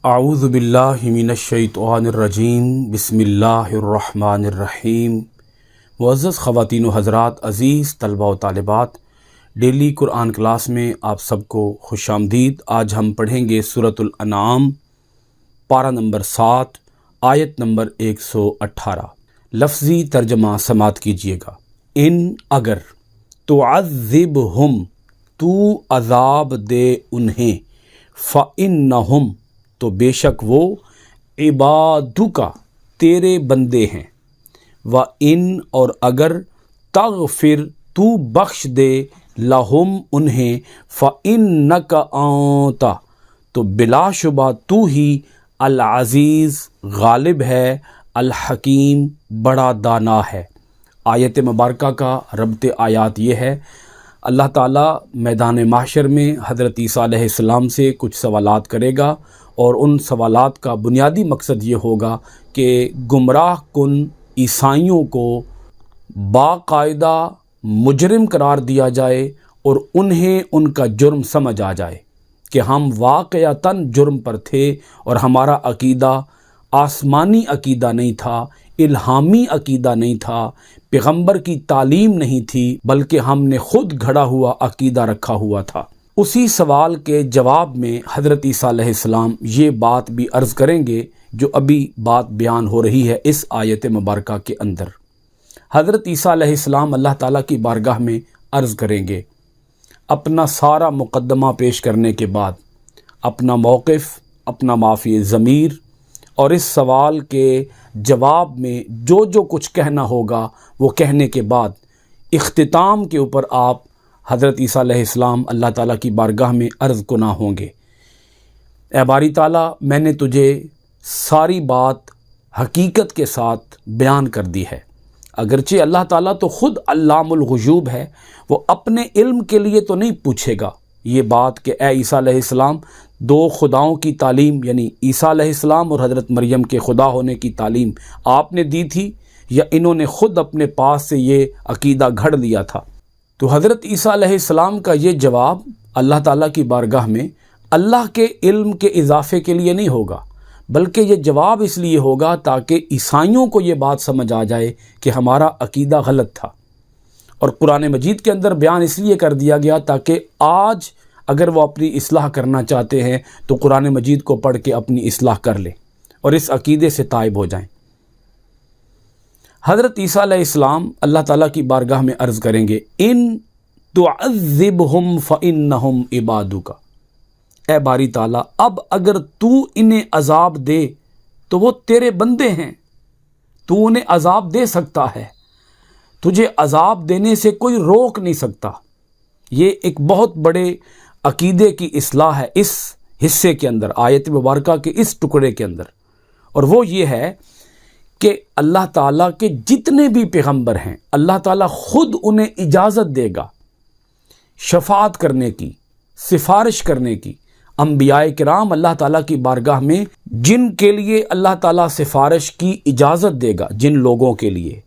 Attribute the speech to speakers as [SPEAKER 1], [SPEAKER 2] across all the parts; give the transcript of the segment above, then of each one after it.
[SPEAKER 1] اعوذ باللہ من الشیطان الرجیم بسم اللہ الرحمن الرحیم۔ معزز خواتین و حضرات، عزیز طلبہ و طالبات، ڈیلی قرآن کلاس میں آپ سب کو خوش آمدید۔ آج ہم پڑھیں گے سورۃ الانعام، پارہ نمبر 7، آیت نمبر 118۔ لفظی ترجمہ سماعت کیجیے گا۔ ان اگر تعذبہم، تو عذاب دے انہیں، فإنہم، تو بے شک وہ، عبادک، تیرے بندے ہیں، وَإِن، اور اگر، تغفر، تو بخش دے، لہم، انہیں، فإنک انت، تو بلا شبہ تو ہی، العزیز، غالب ہے، الحکیم، بڑا دانا ہے۔ آیت مبارکہ کا ربط آیات یہ ہے، اللہ تعالیٰ میدان محشر میں حضرت عیسیٰ علیہ السلام سے کچھ سوالات کرے گا، اور ان سوالات کا بنیادی مقصد یہ ہوگا کہ گمراہ کن عیسائیوں کو باقاعدہ مجرم قرار دیا جائے اور انہیں ان کا جرم سمجھ آ جائے کہ ہم واقعتاً جرم پر تھے، اور ہمارا عقیدہ آسمانی عقیدہ نہیں تھا، الہامی عقیدہ نہیں تھا، پیغمبر کی تعلیم نہیں تھی، بلکہ ہم نے خود گھڑا ہوا عقیدہ رکھا ہوا تھا۔ اسی سوال کے جواب میں حضرت عیسیٰ علیہ السلام یہ بات بھی عرض کریں گے جو ابھی بات بیان ہو رہی ہے اس آیت مبارکہ کے اندر۔ حضرت عیسیٰ علیہ السلام اللہ تعالیٰ کی بارگاہ میں عرض کریں گے، اپنا سارا مقدمہ پیش کرنے کے بعد، اپنا موقف، اپنا معافی ضمیر، اور اس سوال کے جواب میں جو جو کچھ کہنا ہوگا وہ کہنے کے بعد، اختتام کے اوپر آپ حضرت عیسیٰ علیہ السلام اللہ تعالیٰ کی بارگاہ میں عرض کنا ہوں گے، اے باری تعالیٰ، میں نے تجھے ساری بات حقیقت کے ساتھ بیان کر دی ہے۔ اگرچہ اللہ تعالیٰ تو خود علام الغیوب ہے، وہ اپنے علم کے لیے تو نہیں پوچھے گا یہ بات کہ اے عیسیٰ علیہ السلام، دو خداؤں کی تعلیم یعنی عیسیٰ علیہ السلام اور حضرت مریم کے خدا ہونے کی تعلیم آپ نے دی تھی یا انہوں نے خود اپنے پاس سے یہ عقیدہ گھڑ لیا تھا؟ تو حضرت عیسیٰ علیہ السلام کا یہ جواب اللہ تعالیٰ کی بارگاہ میں اللہ کے علم کے اضافے کے لیے نہیں ہوگا، بلکہ یہ جواب اس لیے ہوگا تاکہ عیسائیوں کو یہ بات سمجھ آ جائے کہ ہمارا عقیدہ غلط تھا۔ اور قرآن مجید کے اندر بیان اس لیے کر دیا گیا تاکہ آج اگر وہ اپنی اصلاح کرنا چاہتے ہیں تو قرآن مجید کو پڑھ کے اپنی اصلاح کر لیں اور اس عقیدے سے تائب ہو جائیں۔ حضرت عیسیٰ علیہ السلام اللہ تعالیٰ کی بارگاہ میں عرض کریں گے، ان تعذبہم فإنہم عبادک، اے باری تعالیٰ، اب اگر تو انہیں عذاب دے تو وہ تیرے بندے ہیں، تو انہیں عذاب دے سکتا ہے، تجھے عذاب دینے سے کوئی روک نہیں سکتا۔ یہ ایک بہت بڑے عقیدے کی اصلاح ہے اس حصے کے اندر، آیت مبارکہ کے اس ٹکڑے کے اندر، اور وہ یہ ہے کہ اللہ تعالیٰ کے جتنے بھی پیغمبر ہیں اللہ تعالیٰ خود انہیں اجازت دے گا شفاعت کرنے کی، سفارش کرنے کی۔ انبیاء کرام اللہ تعالیٰ کی بارگاہ میں جن کے لیے اللہ تعالیٰ سفارش کی اجازت دے گا، جن لوگوں کے لیے،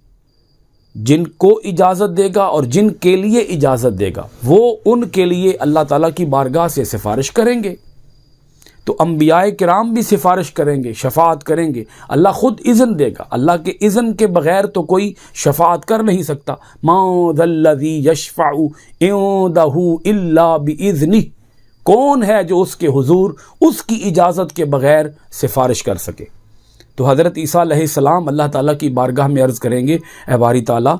[SPEAKER 1] جن کو اجازت دے گا اور جن کے لیے اجازت دے گا، وہ ان کے لیے اللہ تعالیٰ کی بارگاہ سے سفارش کریں گے۔ تو انبیاء کرام بھی سفارش کریں گے، شفاعت کریں گے، اللہ خود اذن دے گا۔ اللہ کے اذن کے بغیر تو کوئی شفاعت کر نہیں سکتا۔ مَا ذَا الَّذِي يَشْفَعُ عِندَهُ إِلَّا بِإِذْنِهِ، کون ہے جو اس کے حضور اس کی اجازت کے بغیر سفارش کر سکے؟ تو حضرت عیسیٰ علیہ السلام اللہ تعالیٰ کی بارگاہ میں عرض کریں گے، اے باری تعالیٰ،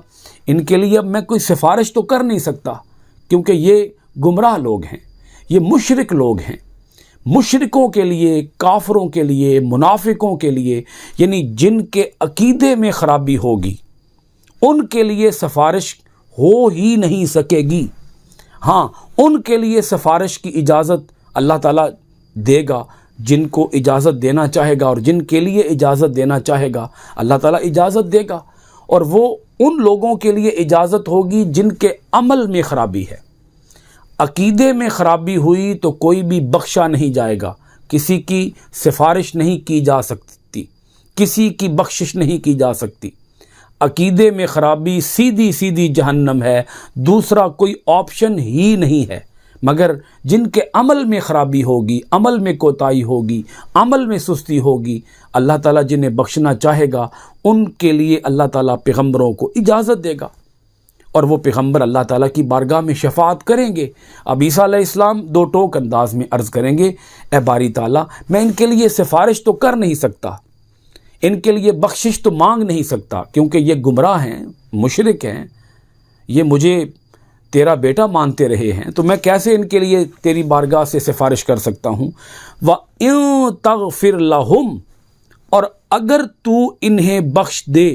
[SPEAKER 1] ان کے لیے اب میں کوئی سفارش تو کر نہیں سکتا، کیونکہ یہ گمراہ لوگ ہیں، یہ مشرک لوگ ہیں۔ مشرکوں کے لیے، کافروں کے لیے، منافقوں کے لیے، یعنی جن کے عقیدے میں خرابی ہوگی، ان کے لیے سفارش ہو ہی نہیں سکے گی۔ ہاں، ان کے لیے سفارش کی اجازت اللہ تعالیٰ دے گا، جن کو اجازت دینا چاہے گا، اور جن کے لیے اجازت دینا چاہے گا اللہ تعالیٰ اجازت دے گا، اور وہ ان لوگوں کے لیے اجازت ہوگی جن کے عمل میں خرابی ہے۔ عقیدے میں خرابی ہوئی تو کوئی بھی بخشا نہیں جائے گا، کسی کی سفارش نہیں کی جا سکتی، کسی کی بخشش نہیں کی جا سکتی۔ عقیدے میں خرابی سیدھی سیدھی جہنم ہے، دوسرا کوئی آپشن ہی نہیں ہے۔ مگر جن کے عمل میں خرابی ہوگی، عمل میں کوتاہی ہوگی، عمل میں سستی ہوگی، اللہ تعالیٰ جنہیں بخشنا چاہے گا ان کے لیے اللہ تعالیٰ پیغمبروں کو اجازت دے گا، اور وہ پیغمبر اللہ تعالیٰ کی بارگاہ میں شفاعت کریں گے۔ اب عیسیٰ علیہ السلام دو ٹوک انداز میں عرض کریں گے، اے باری تعالیٰ میں ان کے لیے سفارش تو کر نہیں سکتا، ان کے لیے بخشش تو مانگ نہیں سکتا، کیونکہ یہ گمراہ ہیں، مشرک ہیں، یہ مجھے تیرا بیٹا مانتے رہے ہیں، تو میں کیسے ان کے لیے تیری بارگاہ سے سفارش کر سکتا ہوں۔ وَإِن تَغْفِرْ لَهُمْ، اور اگر تو انہیں بخش دے،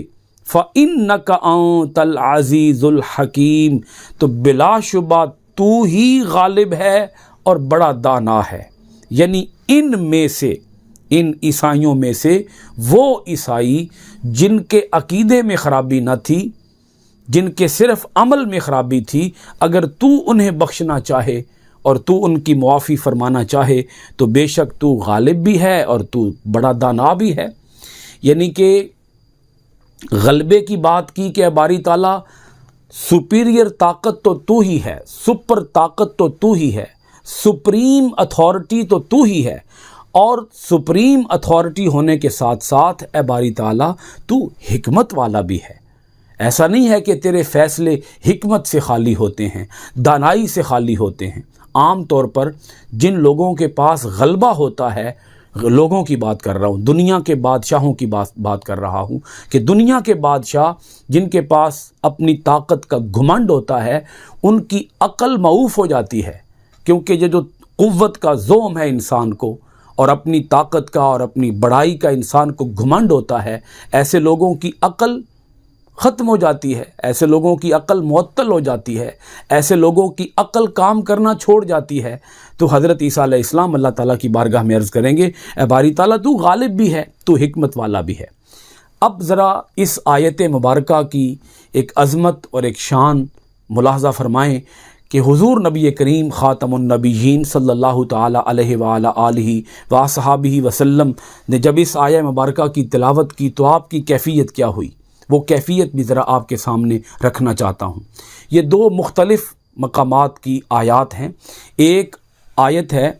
[SPEAKER 1] فَإِنَّكَ أَنْتَ الْعَزِيزُ الْحَكِيمُ، تو بلا شبہ تو ہی غالب ہے اور بڑا دانا ہے۔ یعنی ان میں سے، ان عیسائیوں میں سے وہ عیسائی جن کے عقیدے میں خرابی نہ تھی، جن کے صرف عمل میں خرابی تھی، اگر تو انہیں بخشنا چاہے اور تو ان کی معافی فرمانا چاہے تو بے شک تو غالب بھی ہے اور تو بڑا دانا بھی ہے۔ یعنی کہ غلبے کی بات کی کہ باری تعالیٰ سپیریئر طاقت تو ہی ہے، سپر طاقت تو ہی ہے، سپریم اتھارٹی تو ہی ہے، اور سپریم اتھارٹی ہونے کے ساتھ ساتھ اے باری تعالیٰ تو حکمت والا بھی ہے۔ ایسا نہیں ہے کہ تیرے فیصلے حکمت سے خالی ہوتے ہیں، دانائی سے خالی ہوتے ہیں۔ عام طور پر جن لوگوں کے پاس غلبہ ہوتا ہے، لوگوں کی بات کر رہا ہوں، دنیا کے بادشاہوں کی بات کر رہا ہوں، کہ دنیا کے بادشاہ جن کے پاس اپنی طاقت کا گھمنڈ ہوتا ہے، ان کی عقل معوف ہو جاتی ہے، کیونکہ یہ جو قوت کا زوم ہے انسان کو، اور اپنی طاقت کا اور اپنی بڑائی کا انسان کو گھمنڈ ہوتا ہے، ایسے لوگوں کی عقل ختم ہو جاتی ہے، ایسے لوگوں کی عقل معطل ہو جاتی ہے، ایسے لوگوں کی عقل کام کرنا چھوڑ جاتی ہے۔ تو حضرت عیسیٰ علیہ السلام اللہ تعالیٰ کی بارگاہ میں عرض کریں گے، اے باری تعالیٰ تو غالب بھی ہے، تو حکمت والا بھی ہے۔ اب ذرا اس آیت مبارکہ کی ایک عظمت اور ایک شان ملاحظہ فرمائیں کہ حضور نبی کریم خاتم النبیین صلی اللہ تعالیٰ علیہ وآلہ آلہ وصحبہ وسلم نے جب اس آیہ مبارکہ کی تلاوت کی تو آپ کی کیفیت کیا ہوئی، وہ کیفیت بھی ذرا آپ کے سامنے رکھنا چاہتا ہوں۔ یہ دو مختلف مقامات کی آیات ہیں، ایک آیت ہے،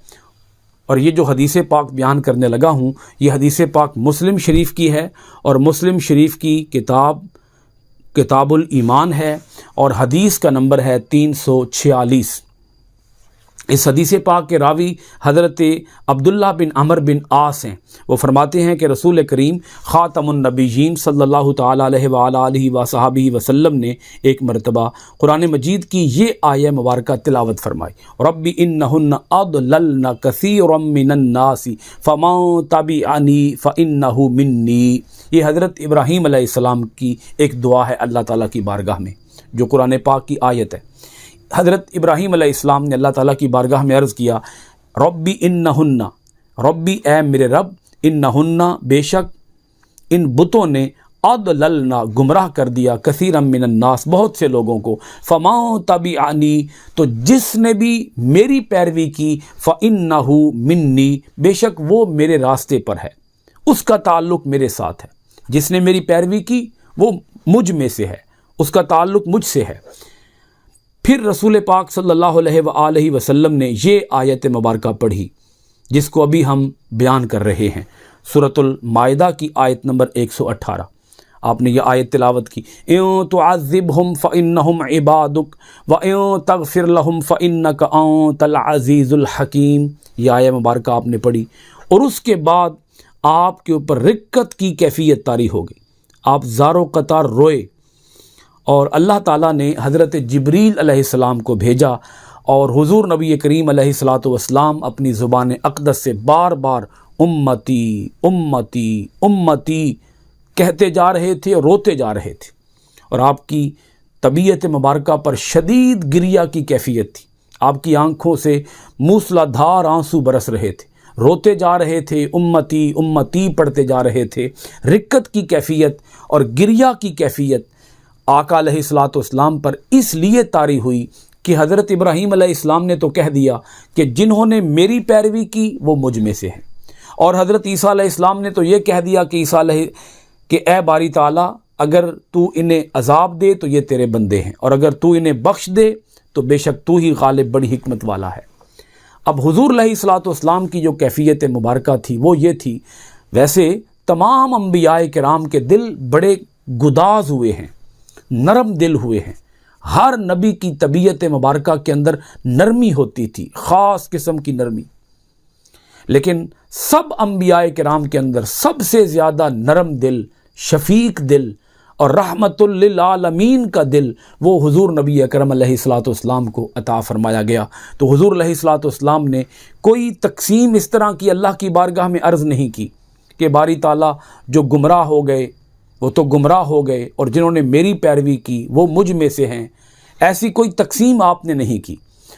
[SPEAKER 1] اور یہ جو حدیث پاک بیان کرنے لگا ہوں یہ حدیث پاک مسلم شریف کی ہے، اور مسلم شریف کی کتاب الایمان ہے، اور حدیث کا نمبر ہے 346۔ اس حدیث پاک کے راوی حضرت عبداللہ بن عمر بن عاص ہیں۔ وہ فرماتے ہیں کہ رسول کریم خاتم النبیین صلی اللہ تعالیٰ علیہ وآلہ آلہ وصحبہ وسلم نے ایک مرتبہ قرآن مجید کی یہ آیہ مبارکہ تلاوت فرمائی، رب انہن اضللن کثیرا من الناس فمن تبعنی فانہ منی۔ یہ حضرت ابراہیم علیہ السلام کی ایک دعا ہے اللہ تعالیٰ کی بارگاہ میں، جو قرآن پاک کی آیت ہے۔ حضرت ابراہیم علیہ السلام نے اللہ تعالیٰ کی بارگاہ میں عرض کیا، ربی انہن، ربی اے میرے رب، انہن بے شک ان بتوں نے اضللنا گمراہ کر دیا، کثیرا من الناس بہت سے لوگوں کو، فما تبعنی تو جس نے بھی میری پیروی کی، فانہ منی بے شک وہ میرے راستے پر ہے، اس کا تعلق میرے ساتھ ہے، جس نے میری پیروی کی وہ مجھ میں سے ہے، اس کا تعلق مجھ سے ہے۔ پھر رسول پاک صلی اللہ علیہ وآلہ وسلم نے یہ آیت مبارکہ پڑھی جس کو ابھی ہم بیان کر رہے ہیں، سورۃ المائدہ کی آیت نمبر 118۔ آپ نے یہ آیت تلاوت کی، اِن تُعَذِّبْهُمْ فَإِنَّهُمْ عِبَادُكَ وَإِن تَغْفِرْ لَهُمْ فَإِنَّكَ أَنْتَ الْعَزِيزُ الْحَكِيمُ۔ یہ آیت مبارکہ آپ نے پڑھی، اور اس کے بعد آپ کے اوپر رقت کی کیفیت طاری ہو گئی، آپ زار و قطار روئے، اور اللہ تعالیٰ نے حضرت جبریل علیہ السلام کو بھیجا، اور حضور نبی کریم علیہ الصلاۃ والسلام اپنی زبان اقدس سے بار بار امتی امتی امتی کہتے جا رہے تھے اور روتے جا رہے تھے، اور آپ کی طبیعت مبارکہ پر شدید گریہ کی کیفیت تھی، آپ کی آنکھوں سے موسلا دھار آنسو برس رہے تھے، روتے جا رہے تھے، امتی امتی پڑھتے جا رہے تھے۔ رقت کی کیفیت اور گریہ کی کیفیت آقا علیہ الصلاۃ والسلام پر اس لیے طاری ہوئی کہ حضرت ابراہیم علیہ السلام نے تو کہہ دیا کہ جنہوں نے میری پیروی کی وہ مجھ میں سے ہیں، اور حضرت عیسیٰ علیہ السلام نے تو یہ کہہ دیا کہ اے باری تعالیٰ اگر تو انہیں عذاب دے تو یہ تیرے بندے ہیں، اور اگر تو انہیں بخش دے تو بے شک تو ہی غالب بڑی حکمت والا ہے۔ اب حضور علیہ الصلوۃ والسلام کی جو کیفیت مبارکہ تھی وہ یہ تھی، ویسے تمام انبیاء کرام کے دل بڑے گداز ہوئے ہیں، نرم دل ہوئے ہیں، ہر نبی کی طبیعت مبارکہ کے اندر نرمی ہوتی تھی، خاص قسم کی نرمی، لیکن سب انبیاء کرام کے اندر سب سے زیادہ نرم دل، شفیق دل اور رحمت للعالمین کا دل وہ حضور نبی اکرم علیہ الصلوۃ والسلام کو عطا فرمایا گیا۔ تو حضور علیہ الصلوۃ والسلام نے کوئی تقسیم اس طرح کی اللہ کی بارگاہ میں عرض نہیں کی کہ باری تعالیٰ جو گمراہ ہو گئے وہ تو گمراہ ہو گئے اور جنہوں نے میری پیروی کی وہ مجھ میں سے ہیں، ایسی کوئی تقسیم آپ نے نہیں کی۔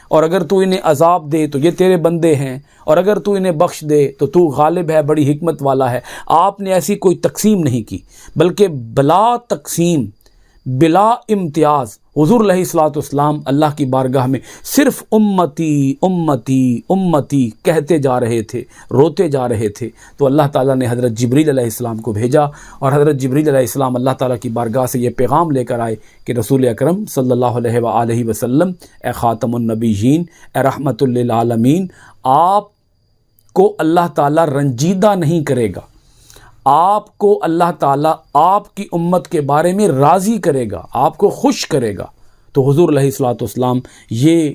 [SPEAKER 1] اور اگر تو انہیں عذاب دے تو یہ تیرے بندے ہیں، اور اگر تو انہیں بخش دے تو غالب ہے، بڑی حکمت والا ہے۔ آپ نے ایسی کوئی تقسیم نہیں کی، بلکہ بلا تقسیم، بلا امتیاز حضور علیہ الصلوۃ والسلام اللہ کی بارگاہ میں صرف امتی امتی امتی کہتے جا رہے تھے، روتے جا رہے تھے۔ تو اللہ تعالیٰ نے حضرت جبریل علیہ السلام کو بھیجا، اور حضرت جبریل علیہ السلام اللہ تعالیٰ کی بارگاہ سے یہ پیغام لے کر آئے کہ رسول اکرم صلی اللہ علیہ وآلہ وسلم، اے خاتم النبیین، اے رحمت للعالمین، آپ کو اللہ تعالیٰ رنجیدہ نہیں کرے گا، آپ کو اللہ تعالیٰ آپ کی امت کے بارے میں راضی کرے گا، آپ کو خوش کرے گا۔ تو حضور علیہ الصلوۃ والسلام یہ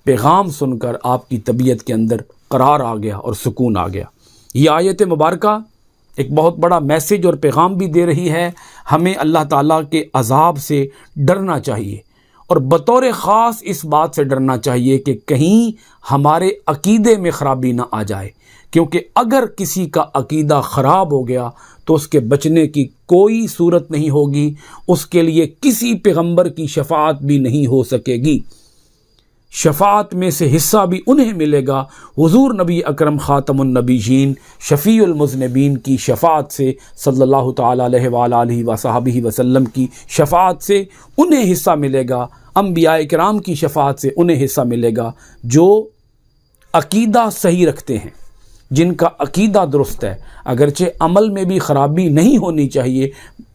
[SPEAKER 1] پیغام سن کر آپ کی طبیعت کے اندر قرار آ گیا اور سکون آ گیا۔ یہ آیت مبارکہ ایک بہت بڑا میسیج اور پیغام بھی دے رہی ہے، ہمیں اللہ تعالیٰ کے عذاب سے ڈرنا چاہیے، اور بطور خاص اس بات سے ڈرنا چاہیے کہ کہیں ہمارے عقیدے میں خرابی نہ آ جائے، کیونکہ اگر کسی کا عقیدہ خراب ہو گیا تو اس کے بچنے کی کوئی صورت نہیں ہوگی، اس کے لیے کسی پیغمبر کی شفاعت بھی نہیں ہو سکے گی۔ شفاعت میں سے حصہ بھی انہیں ملے گا، حضور نبی اکرم خاتم النبیین شفیع المذنبین کی شفاعت سے، صلی اللہ تعالیٰ علیہ وآلہ وصحبہ وسلم کی شفاعت سے انہیں حصہ ملے گا، انبیاء کرام کی شفاعت سے انہیں حصہ ملے گا جو عقیدہ صحیح رکھتے ہیں، جن کا عقیدہ درست ہے، اگرچہ عمل میں بھی خرابی نہیں ہونی چاہیے،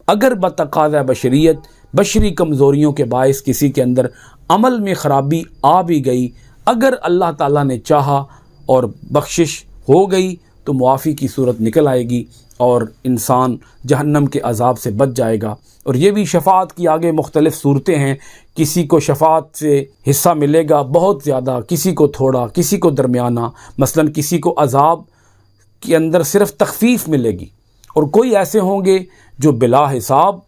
[SPEAKER 1] اگر بتقاضۂ بشریت، بشری کمزوریوں کے باعث کسی کے اندر عمل میں خرابی آ بھی گئی، اگر اللہ تعالیٰ نے چاہا اور بخشش ہو گئی تو معافی کی صورت نکل آئے گی اور انسان جہنم کے عذاب سے بچ جائے گا۔ اور یہ بھی شفاعت کی آگے مختلف صورتیں ہیں، کسی کو شفاعت سے حصہ ملے گا بہت زیادہ، کسی کو تھوڑا، کسی کو درمیانہ، مثلا کسی کو عذاب کے اندر صرف تخفیف ملے گی، اور کوئی ایسے ہوں گے جو بلا حساب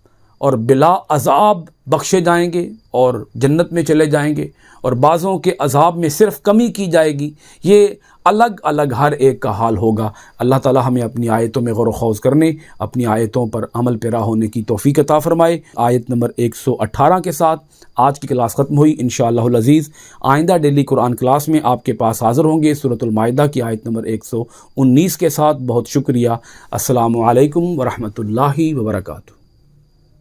[SPEAKER 1] اور بلا عذاب بخشے جائیں گے اور جنت میں چلے جائیں گے، اور بعضوں کے عذاب میں صرف کمی کی جائے گی۔ یہ الگ الگ ہر ایک کا حال ہوگا۔ اللہ تعالی ہمیں اپنی آیتوں میں غور و خوض کرنے، اپنی آیتوں پر عمل پیرا ہونے کی توفیق عطا فرمائے۔ آیت نمبر 118 کے ساتھ آج کی کلاس ختم ہوئی۔ انشاءاللہ العزیز آئندہ ڈیلی قرآن کلاس میں آپ کے پاس حاضر ہوں گے سورۃ المائدہ کی آیت نمبر 119 کے ساتھ۔ بہت شکریہ۔ السلام علیکم ورحمۃ اللہ وبرکاتہ۔